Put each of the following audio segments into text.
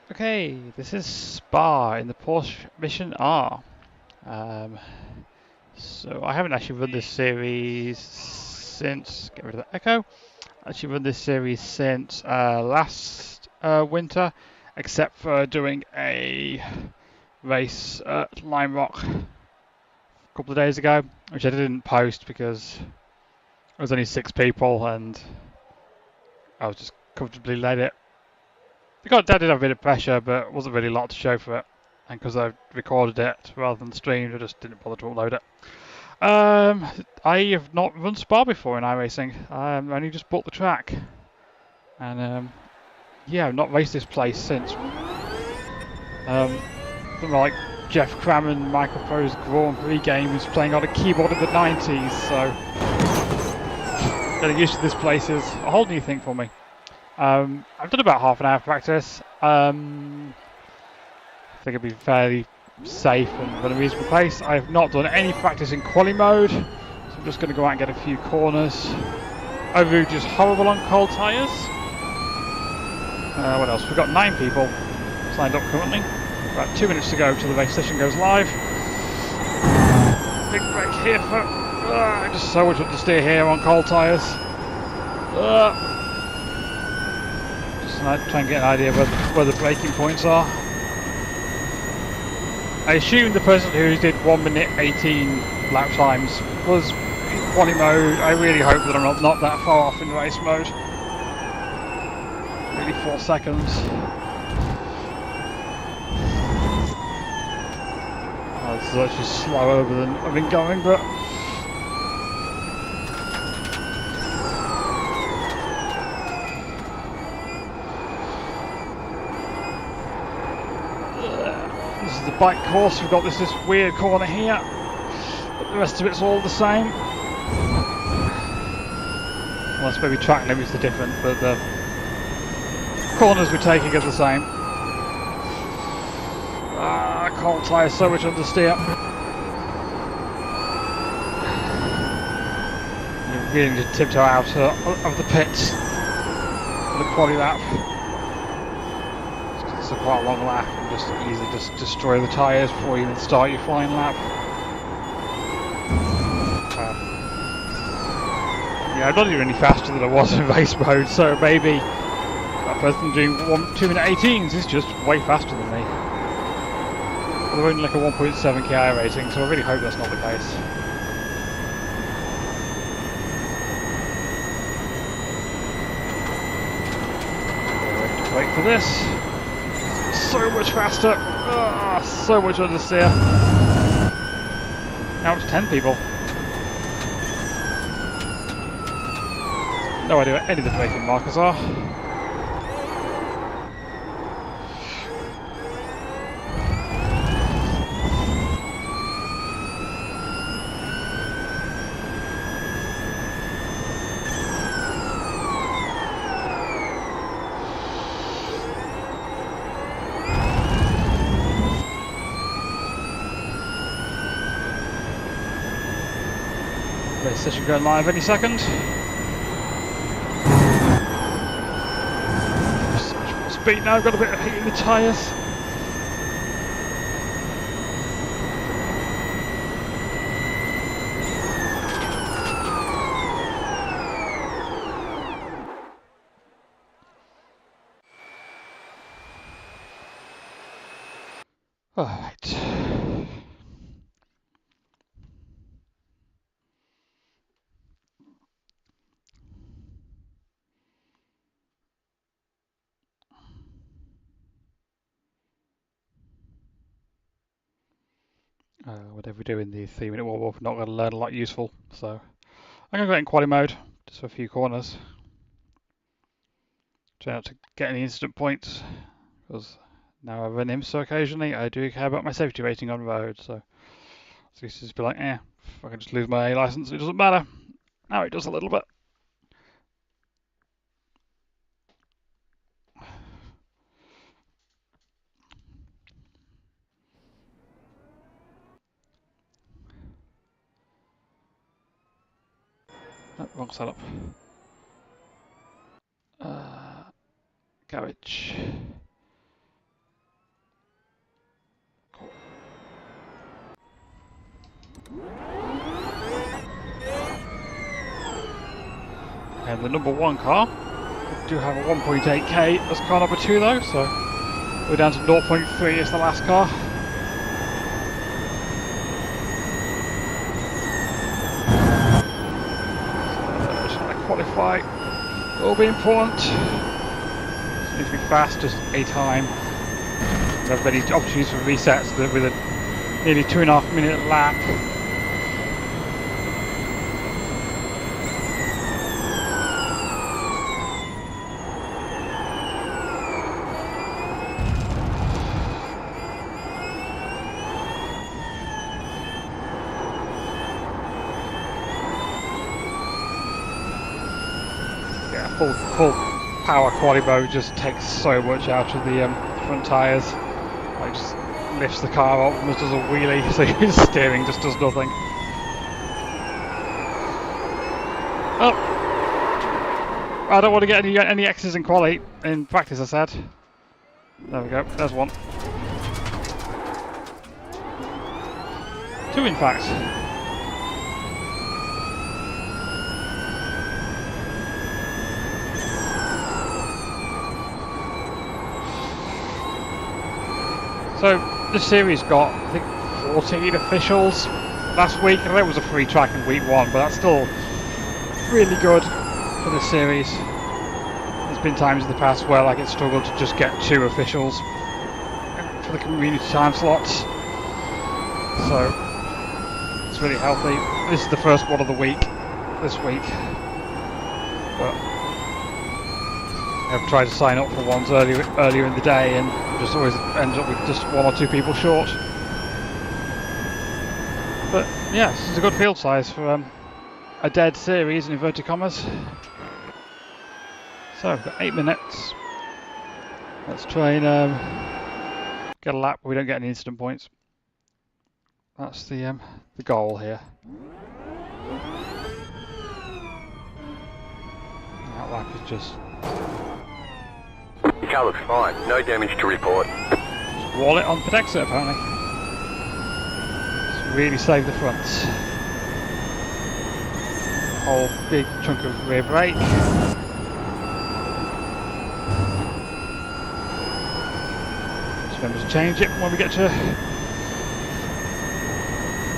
Okay, this is Spa in the Porsche Mission R. Um, so I haven't actually run this series since, get rid of the echo, actually run this series since last winter, except for doing a race at Lime Rock a couple of days ago, which I didn't post because it was only 6 people and I was just comfortably led it. That did have a bit of pressure, but wasn't really a lot to show for it. And because I recorded it rather than streamed, I just didn't bother to upload it. I have not run Spa before in iRacing. I only just bought the track. And yeah, I've not raced this place since. Something like Jeff Crammond, Michael Pro's Grand Prix game was playing on a keyboard in the 90s, so getting used to this place is a whole new thing for me. I've done about half an hour of practice. I think it'll be fairly safe and run a reasonable pace. I have not done any practice in quali mode, so I'm just going to go out and get a few corners. Overview just horrible on cold tyres. What else? We've got 9 people signed up currently. About 2 minutes to go till the race session goes live. Big break here for just so much understeer here on cold tyres. Just try and get an idea where the braking points are. I assume the person who did 1 minute 18 lap times was in quali mode. I really hope that I'm not that far off in race mode. Maybe 4 seconds. Oh, this is actually slower than I've been going, but this is the bike course. We've got this weird corner here, but the rest of it's all the same. Unless maybe track limits are different, but the corners we're taking are the same. Cold tyres, so much understeer. You really need to tiptoe out of the pits for the quali lap. It's quite a long lap and just easily just destroy the tyres before you even start your flying lap. Yeah, I'm not even any faster than I was in race mode, so maybe that person doing 2 minute 18s is just way faster than me. They're only like a 1.7k iRacing, so I really hope that's not the case. Wait for this. So much faster. So much understeer. Now it's 10 people. No idea what any of the braking markers are. Race session going live any second. So much more speed now, I've got a bit of heat in the tyres. Alright. Whatever we do in the 3 minute warm up, not going to learn a lot useful. So I'm going to go in quali mode, just for a few corners. Try not to get any instant points, because now I run IMSA occasionally, I do care about my safety rating on road. So it's just be like, if I can just lose my A license, it doesn't matter. Now it does a little bit. Oh, wrong setup. Garage. the number 1 car. We do have a 1.8k as car number 2 though, so we're down to 0.3 as the last car. So just trying to qualify. It will be important. Just need to be fast, just a time. Have many opportunities for resets with a nearly 2.5 minute lap. Yeah, full power quali mode just takes so much out of the front tyres. Like just lifts the car up, almost does a wheelie, so your steering just does nothing. Oh! I don't want to get any X's in quali, in practice I said. There we go, there's one. 2 in fact. So the series got, I think, 14 officials last week. I know it was a free track in week 1, but that's still really good for the series. There's been times in the past where like it struggled to just get 2 officials for the community time slots. So it's really healthy. This is the first one of the week this week, but I've tried to sign up for ones earlier in the day and just always ends up with just 1 or 2 people short. But yeah, this is a good field size for a dead series in inverted commas. So we've got 8 minutes. Let's try and get a lap where we don't get any incident points. That's the goal here. That lap is just. Your car looks fine, no damage to report. Just wall it on Pedexa apparently. Just really save the fronts. Whole big chunk of rear brake. Just remember to change it when we get to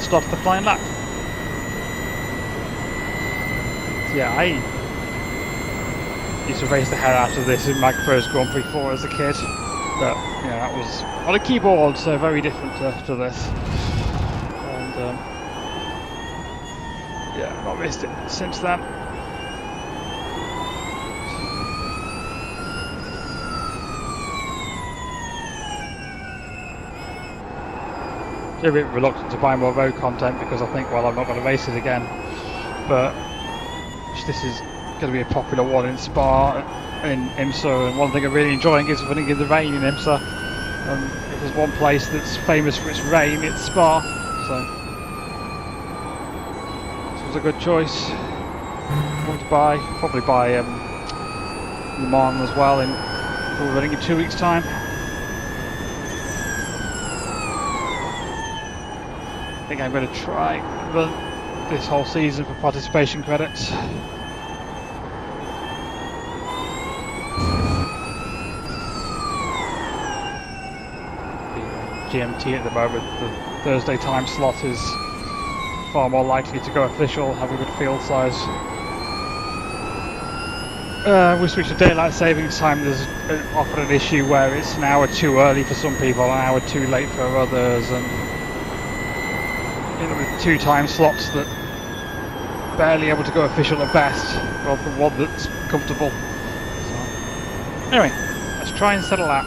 start the flying lap. So yeah, I used to race the hell out of this in my first Grand Prix 4 as a kid, but you know, that was on a keyboard, so very different to this. And yeah, I've not raced it since then. I'm a bit reluctant to buy more road content because I think, well, I'm not going to race it again, but this is going to be a popular one in Spa in IMSA, and one thing I'm really enjoying is running in the rain in IMSA. If there's one place that's famous for its rain, it's Spa, so this was a good choice. What to buy? Probably buy Le Mans as well, we're running in 2 weeks' time. I think I'm going to try and run this whole season for participation credits. GMT at the moment, the Thursday time slot is far more likely to go official, have a good field size. We switched to daylight savings time. There's often an issue where it's an hour too early for some people, an hour too late for others, and with 2 time slots that barely able to go official at best, rather than one that's comfortable. So, anyway, let's try and settle that.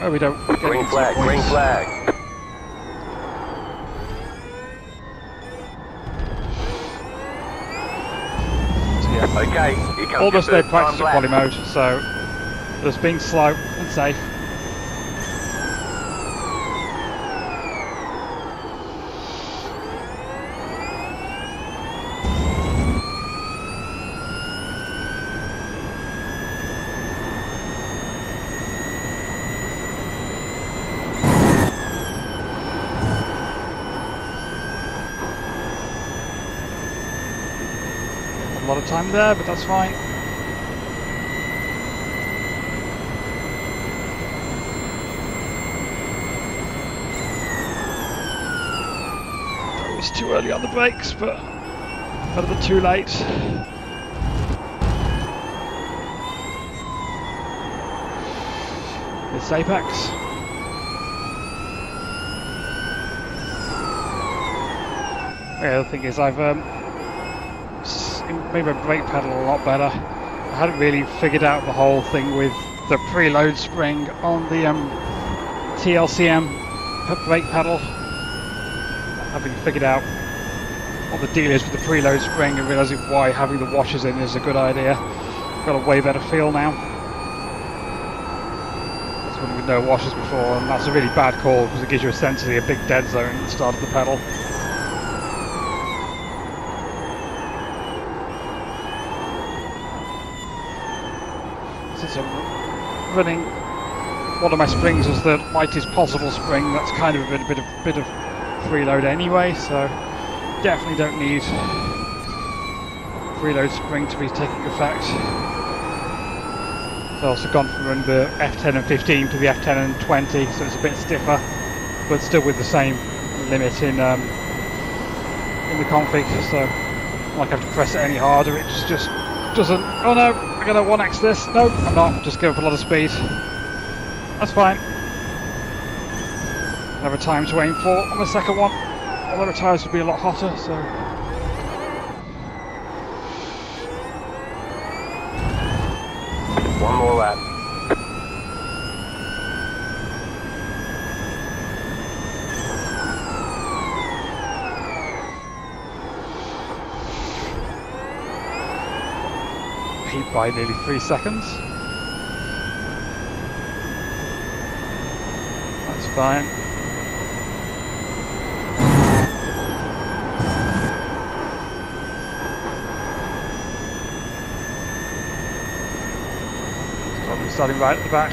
Oh, we don't get green flag, green flag. So yeah, okay, here comes almost no your practice first at quali time lap. mode, so just being slow and safe. lot of time there, but that's fine. That was too early on the brakes, but better than too late. It's Apex. Yeah, the thing is, I've made my brake pedal a lot better. I hadn't really figured out the whole thing with the preload spring on the TLCM brake pedal. Having figured out what the deal is with the preload spring and realising why having the washers in is a good idea. Got a way better feel now. That's one with no washers before, and that's a really bad call because it gives you essentially a big dead zone at the start of the pedal. Since I'm running one of my springs as the lightest possible spring, that's kind of a bit of preload anyway, so definitely don't need preload spring to be taking effect. I've also gone from running the F10 and 15 to the F10 and 20, so it's a bit stiffer, but still with the same limit in the config, so I'm not have to press it any harder. It just doesn't. Oh no, I'm gonna 1x this. No, I'm not. Just give up a lot of speed. That's fine. Another time to aim for on the second one. Although the tyres would be a lot hotter, so. One more lap. Beat by nearly 3 seconds. That's fine. Starting right at the back.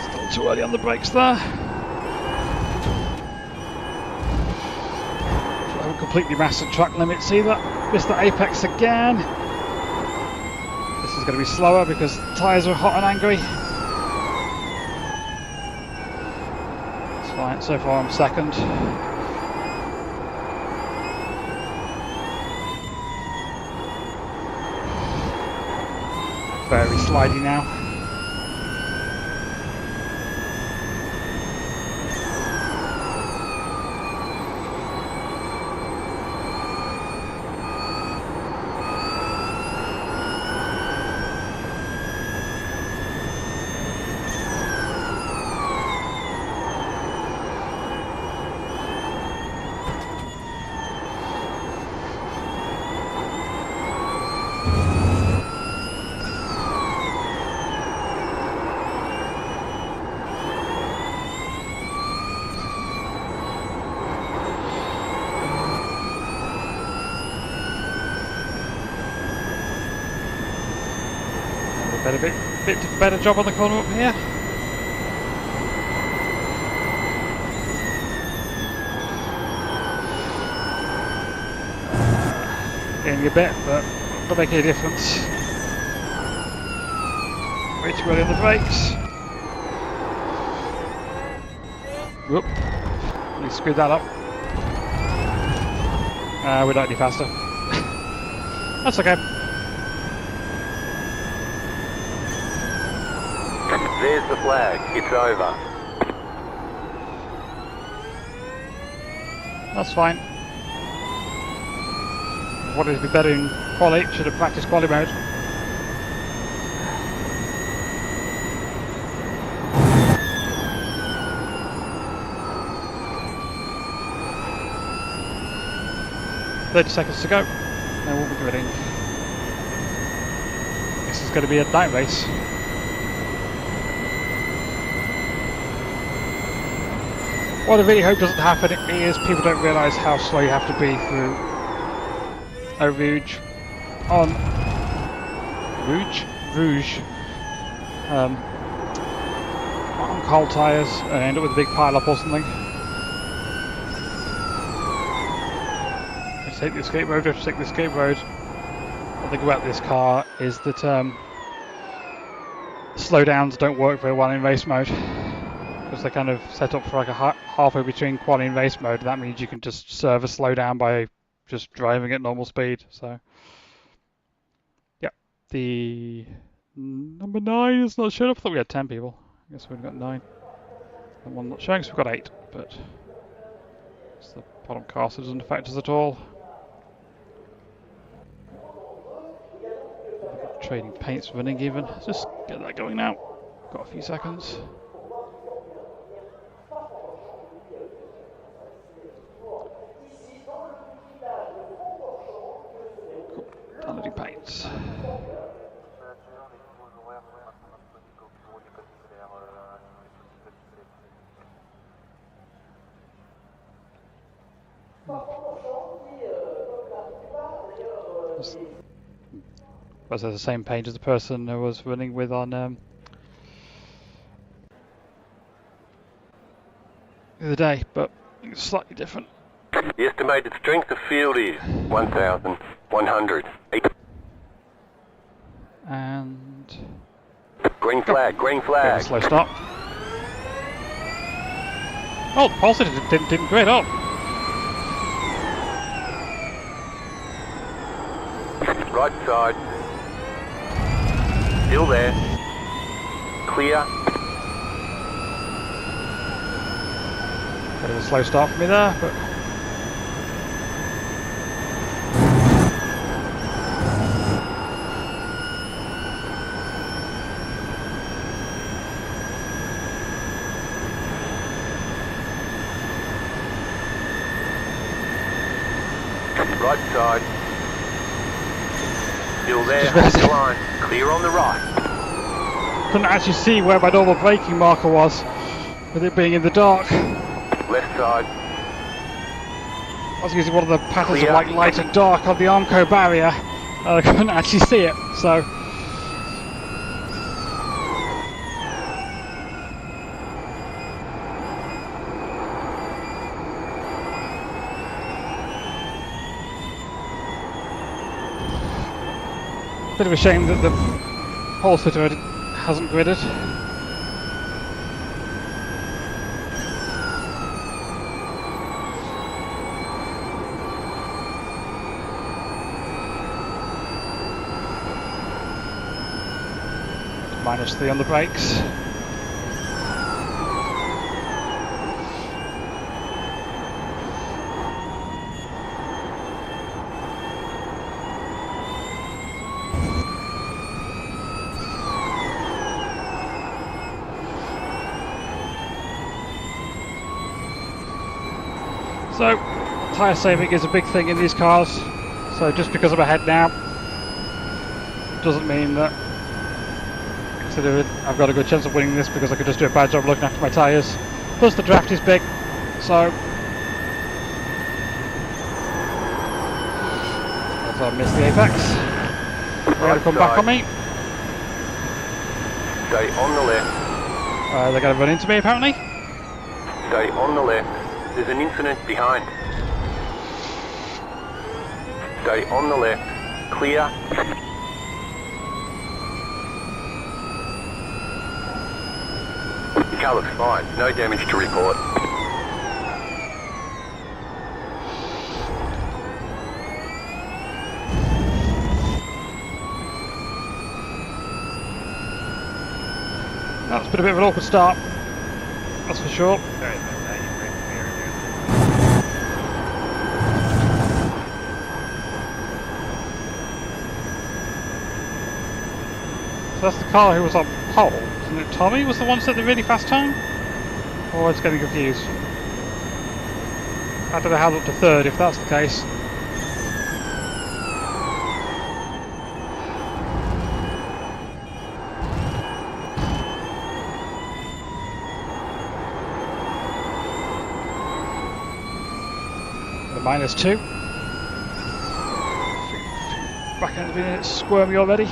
Still too early on the brakes there. I haven't completely mastered track limits either. Missed the apex again. This is going to be slower because the tyres are hot and angry. It's fine, so far I'm second. Very slidey now. Bit better job on the corner up here. Getting a bit, but not making a difference. Way too early on the brakes. Whoop. We screwed that up. We're not any faster. That's okay. There's the flag. It's over. That's fine. Wanted to be better in quali, should have practiced quali mode. "30 seconds to go. Then we'll be gridding. This is going to be a night race. What I really hope doesn't happen is people don't realise how slow you have to be through Rouge on Rouge on cold tyres and end up with a big pile up or something. Just take the escape road, just take the escape road. One thing about this car is that slowdowns don't work very well in race mode, because they're kind of set up for like a halfway between quali and race mode. That means you can just serve a slowdown by just driving at normal speed. So yeah, the number 9 is not showing up. I thought we had 10 people. I guess we've got 9. And one not showing, so we've got 8, but it's the bottom car, so it doesn't affect us at all. Trading paints running even. Just get that going now. Got a few seconds. Cool. Downloading paints. Was the same page as the person who was running with on the other day, but it's slightly different. The estimated strength of field is 1,108. And Green flag, green flag. slow stop. Oh, the pulse didn't grid up. Right side. Still there. Clear. Bit of a slow start for me there, but Right side. Still there. Just Hold the line. Clear on the right. couldn't actually see where my normal braking marker was, with it being in the dark. Left side. I was using one of the patterns Clear. of like light and dark on the Armco barrier, and I couldn't actually see it, so. Bit of a shame that the whole fitter hasn't gridded. -3 on the brakes. So, tyre saving is a big thing in these cars, so just because I'm ahead now doesn't mean that I've got a good chance of winning this, because I could just do a bad job looking after my tyres. Plus the draft is big, so I missed the apex. They're going to come back on me. Stay on the left. They're going to run into me apparently. Stay on the left. There's an incident behind. Stay on the left. Clear. The car looks fine. No damage to report. That's been a bit of an awkward start, that's for sure. So that's the car who was on pole. Isn't it Tommy was the one who set the really fast time? Or I was getting confused. I don't know how to up to third if that's the case. The -2. Back end of it, it's squirmy already.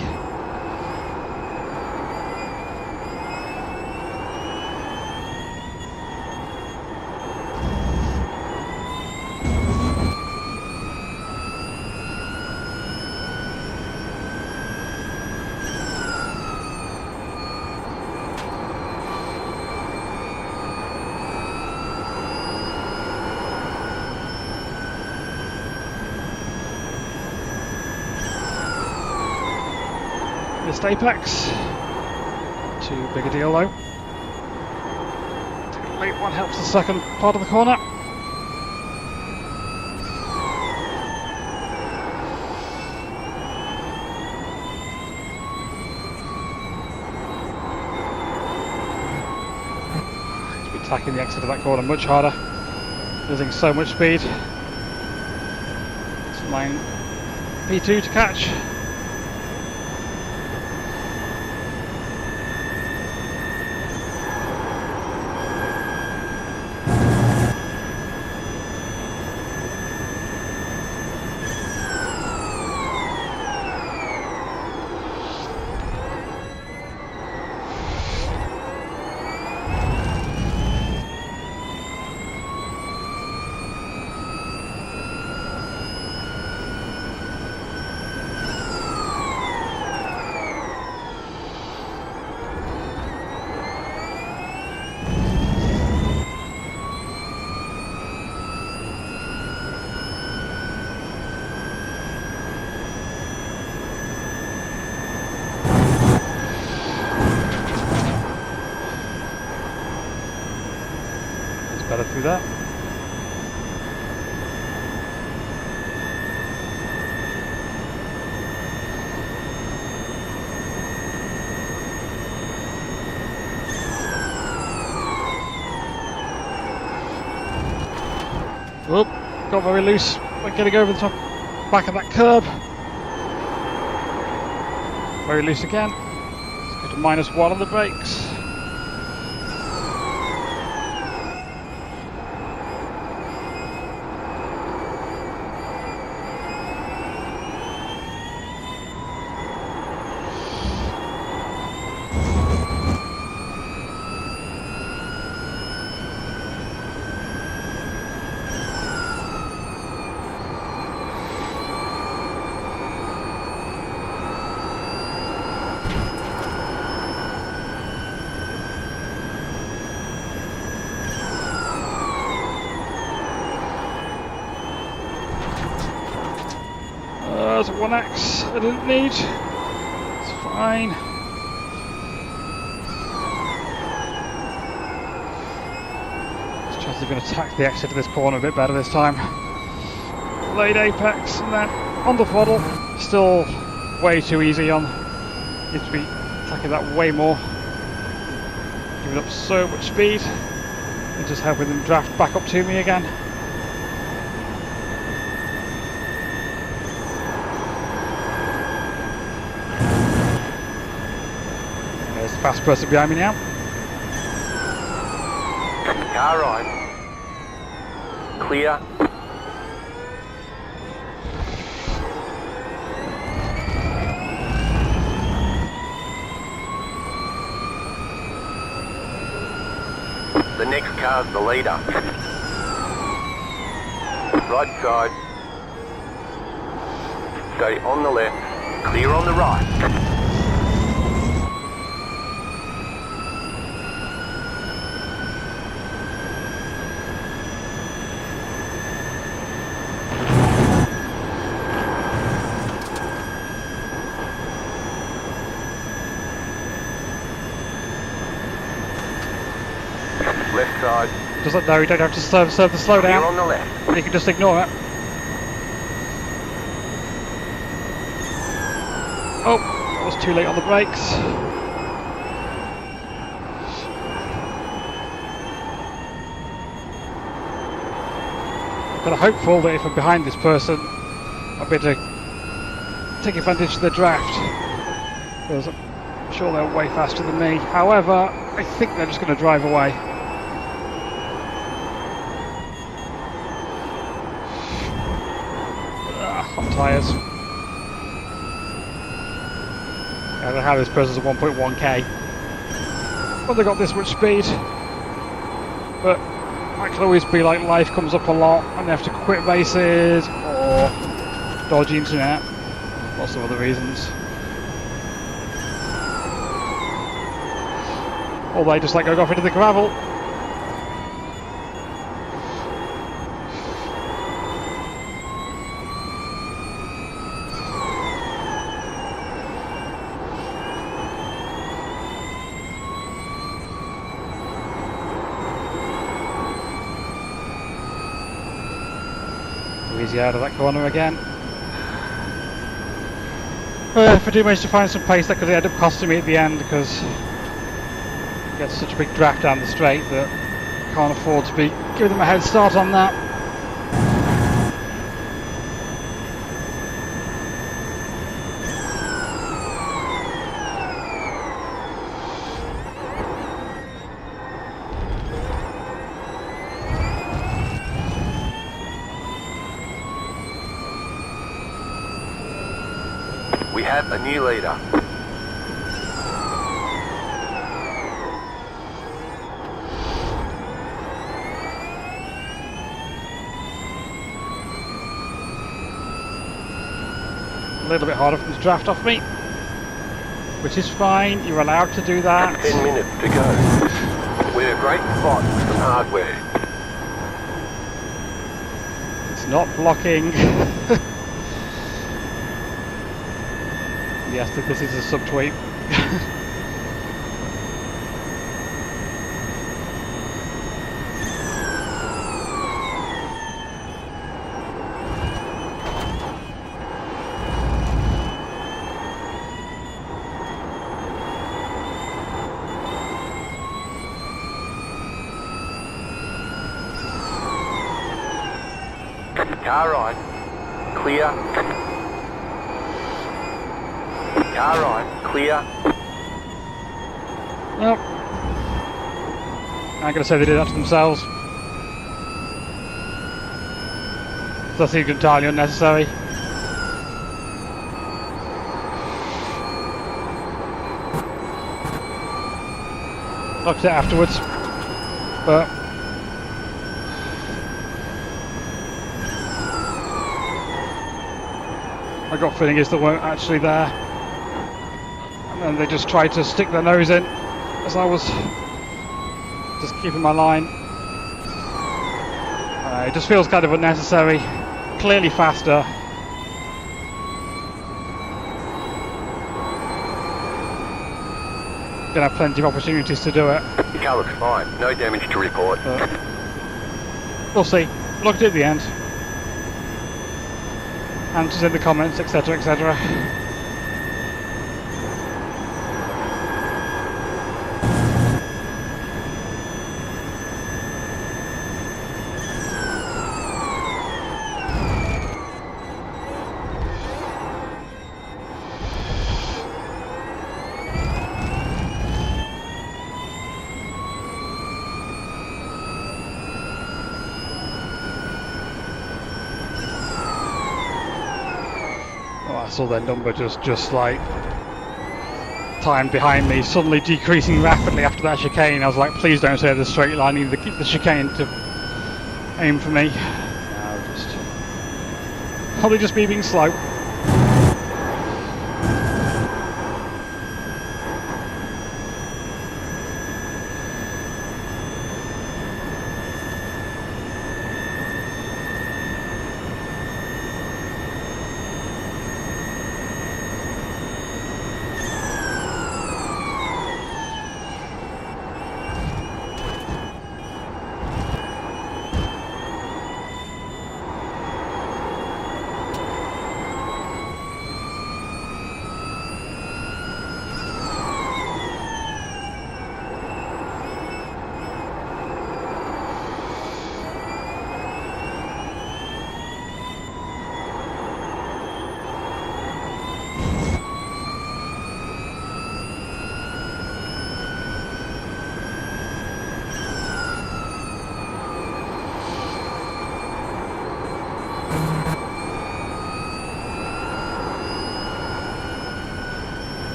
Missed apex. Too big a deal though. Late one helps the second part of the corner. Attacking the exit of that corner much harder, losing so much speed. It's line P2 to catch. Better through that. Oop, got very loose when getting over the top back of that curb. Very loose again. Let's go to -1 on the brakes. There's a 1X I didn't need. It's fine. Let's try to even attack the exit of this corner a bit better this time. Late apex and then on the throttle. Still way too easy on. Needs to be attacking that way more. Giving up so much speed and just helping them draft back up to me again. Fast person behind me now. Car right. Clear. The next car's the leader. Right side. Stay on the left. Clear on the right. Left side. Doesn't know you don't have to serve the Clear slowdown. on the left. You can just ignore it. Oh, that was too late on the brakes. Kind of hopeful that if I'm behind this person, I'll be able to take advantage of the draft. Because I'm sure they're way faster than me. However, I think they're just going to drive away. Hot tyres. I don't know how this person's at 1.1k when they got this much speed, but that could always be like life comes up a lot and they have to quit races or dodgy internet, lots of other reasons. Or they just like go off into the gravel. Easy out of that corner again. If I do manage to find some pace, that could end up costing me at the end because I get such a big draft down the straight that I can't afford to be giving them a head start on that. We have a new leader. A little bit harder for them to draft off me, which is fine. You're allowed to do that. 10 minutes to go. We're a great spot with some hardware. It's not blocking. Yes, this is a subtweet. Car right. Clear. Car right. Clear. Well, I'm going to say they did that to themselves. That seems entirely unnecessary. Looked at it afterwards, but my gut feeling is they weren't actually there, and then they just tried to stick their nose in as I was just keeping my line. It just feels kind of unnecessary. Clearly faster. Gonna have plenty of opportunities to do it. The car looks fine. No damage to report. But we'll see. Look at it at the end. Answers in the comments, etc., etc. I saw their number just like time behind me suddenly decreasing rapidly after that chicane. I was like, please don't say the straight line, I need the chicane to aim for me. No, probably just me being slow.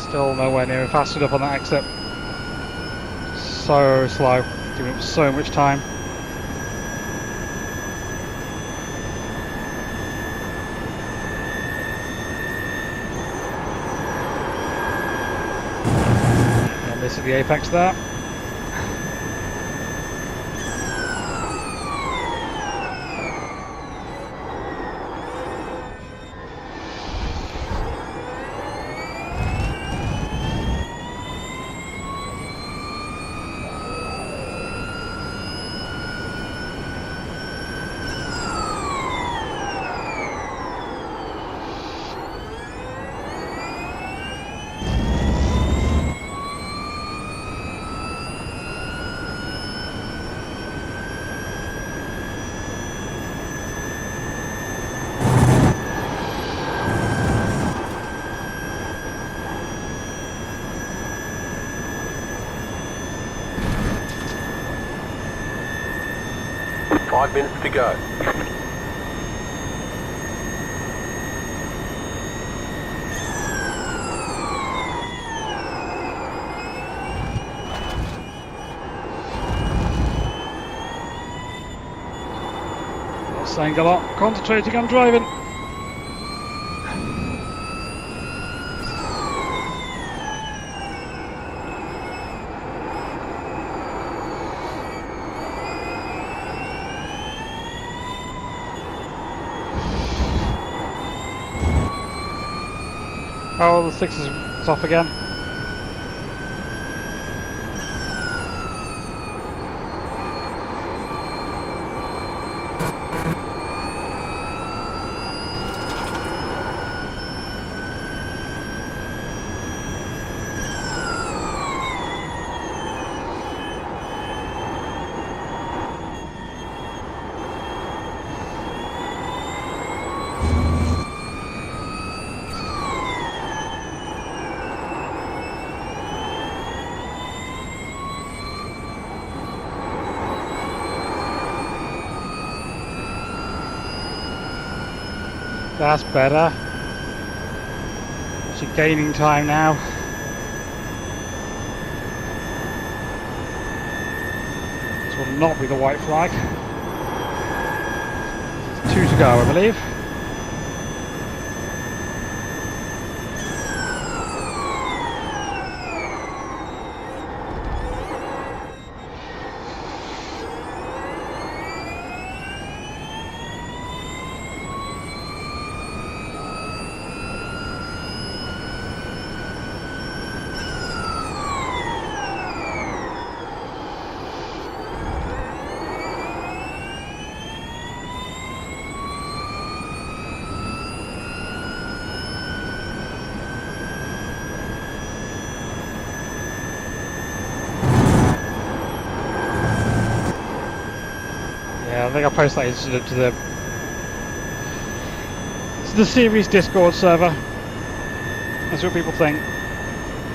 Still nowhere near fast enough on that exit. So slow, giving up so much time. And this is the apex there. Five minutes to go. Not saying a lot, concentrating on driving. Oh, the 6 is off again. That's better. She's gaining time now. This will not be the white flag. 2 to go, I believe. I think I'll post that to the series Discord server. That's what people think.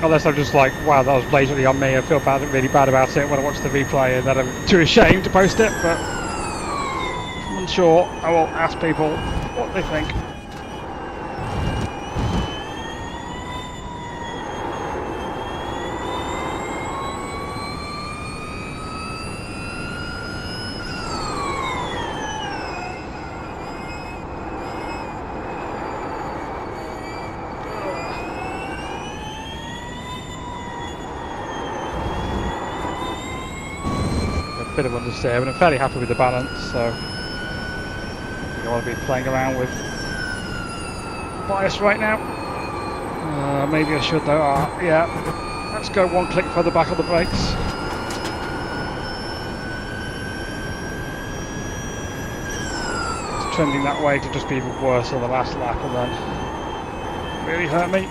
Unless I'm just like, wow, that was blatantly on me. I feel really bad about it when I watch the replay, and then I'm too ashamed to post it. But if I'm unsure, I will ask people what they think. Bit of understeer, but I'm fairly happy with the balance, so I think I want to be playing around with bias right now. Maybe I should though. Yeah, let's go 1 click further back on the brakes. It's trending that way to just be even worse on the last lap, and then really hurt me.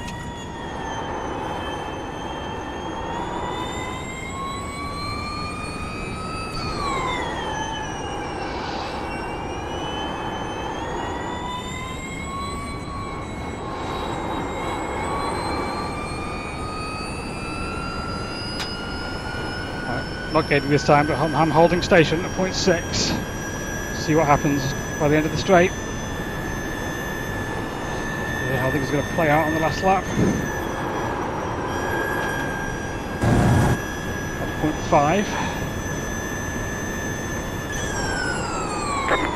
Not gating this time, but I'm holding station at 0.6. See what happens by the end of the straight. Yeah, I think it's going to play out on the last lap. At 0.5.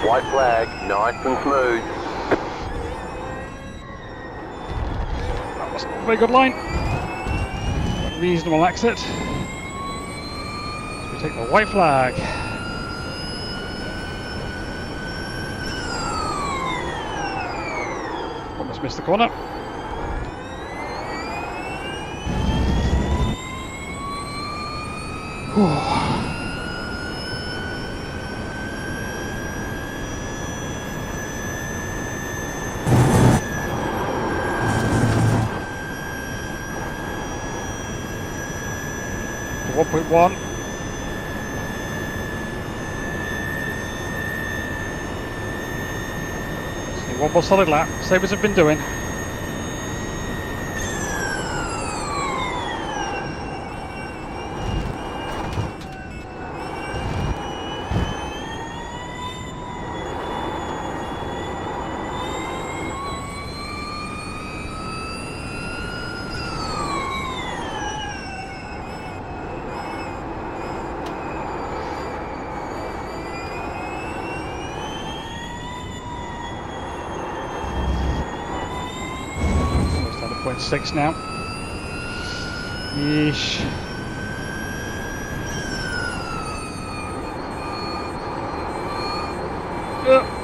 White flag, nice and smooth. That wasn't a very good line. reasonable exit. So we take the white flag. Almost missed the corner. Whew. 1.1. So one more solid lap, same as I've been doing. Almost at 0.6 now. Yeesh.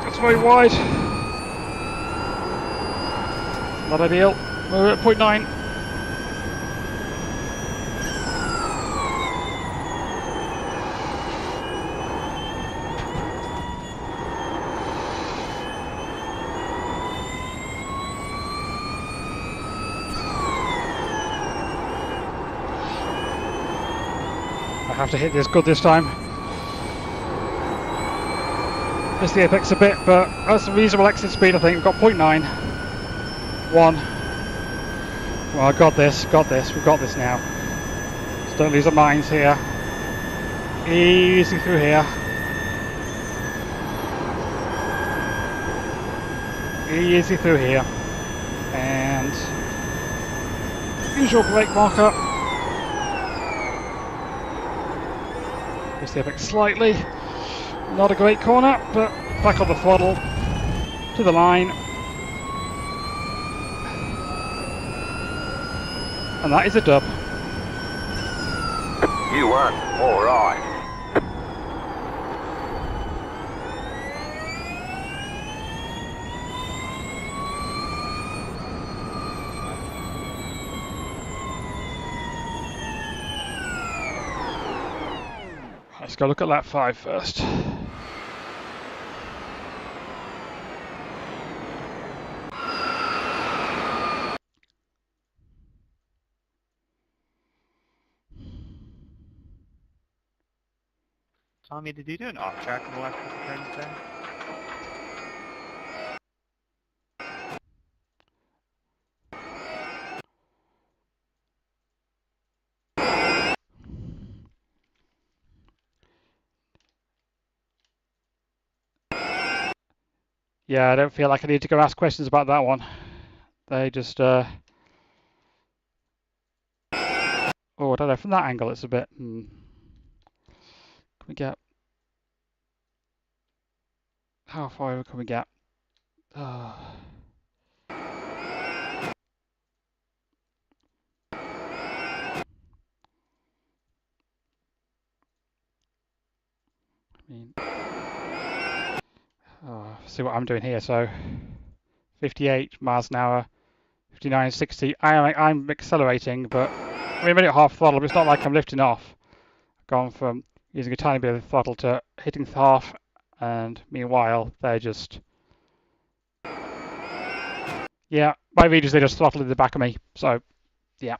That's very wide. Not ideal. We're at 0.9. I have to hit this good this time. Missed the apex a bit, but that's a reasonable exit speed I think. We've got 0.9. 1. Well, I got this, we've got this now. Just don't lose our minds here. Easy through here. Easy through here. And usual brake marker. Missed the apex slightly. Not a great corner, but back on the throttle. To the line. And that is a dub. You won. All right. Let's go look at lap 5 first. Tommy, did you do an off track in the last couple turns there? Yeah, I don't feel like I need to go ask questions about that one. They just, oh, I don't know, from that angle it's a bit, Can we get, how far over can we get? I mean, see what I'm doing here, so 58 miles an hour, 59, 60. I'm accelerating, but I mean, I'm at half throttle, but it's not like I'm lifting off. I've gone from using a tiny bit of the throttle to hitting half, and meanwhile, they're just, yeah, my readers, they just throttled in the back of me, so, yeah.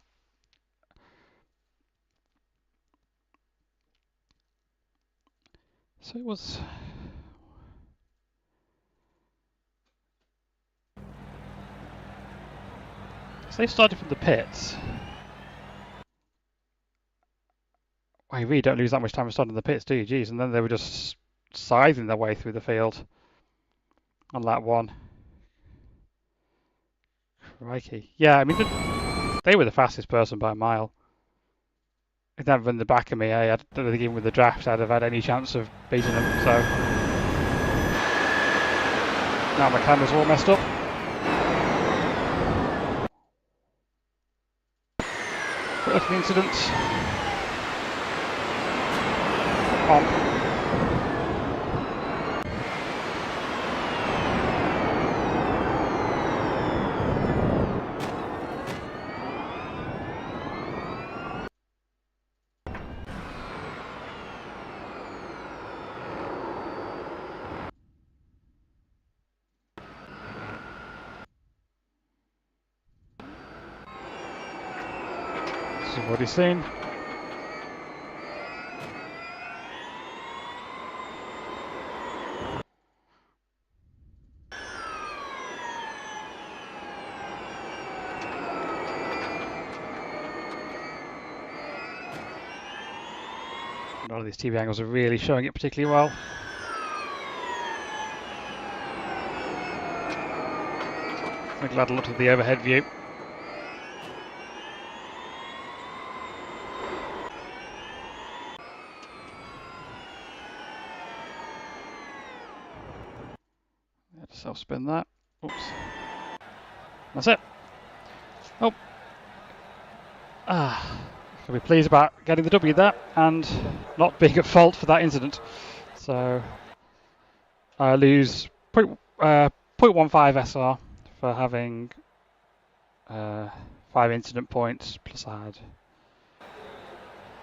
So it was... So they started from the pits. Well, you really don't lose that much time starting in the pits, do you? Jeez, and then they were just scything their way through the field on lap 1. Crikey. Yeah, I mean, they were the fastest person by a mile. If they hadn't run the back of me, I don't think even with the draft I'd have had any chance of beating them, so... Now my camera's all messed up. Quick look at the incident. On. As you've already seen. None of these TV angles are really showing it particularly well. I'm glad I looked at the overhead view. Self spin that. Oops. That's it. Oh. Can be pleased about getting the W there and not being at fault for that incident. So I lose 0.15 SR for having 5 incident points, plus I had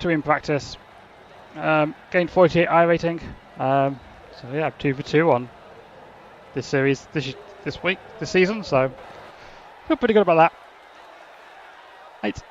2 in practice. Gained 48 iRating. So yeah, 2 for 2 on this series this season. So feel pretty good about that. 8.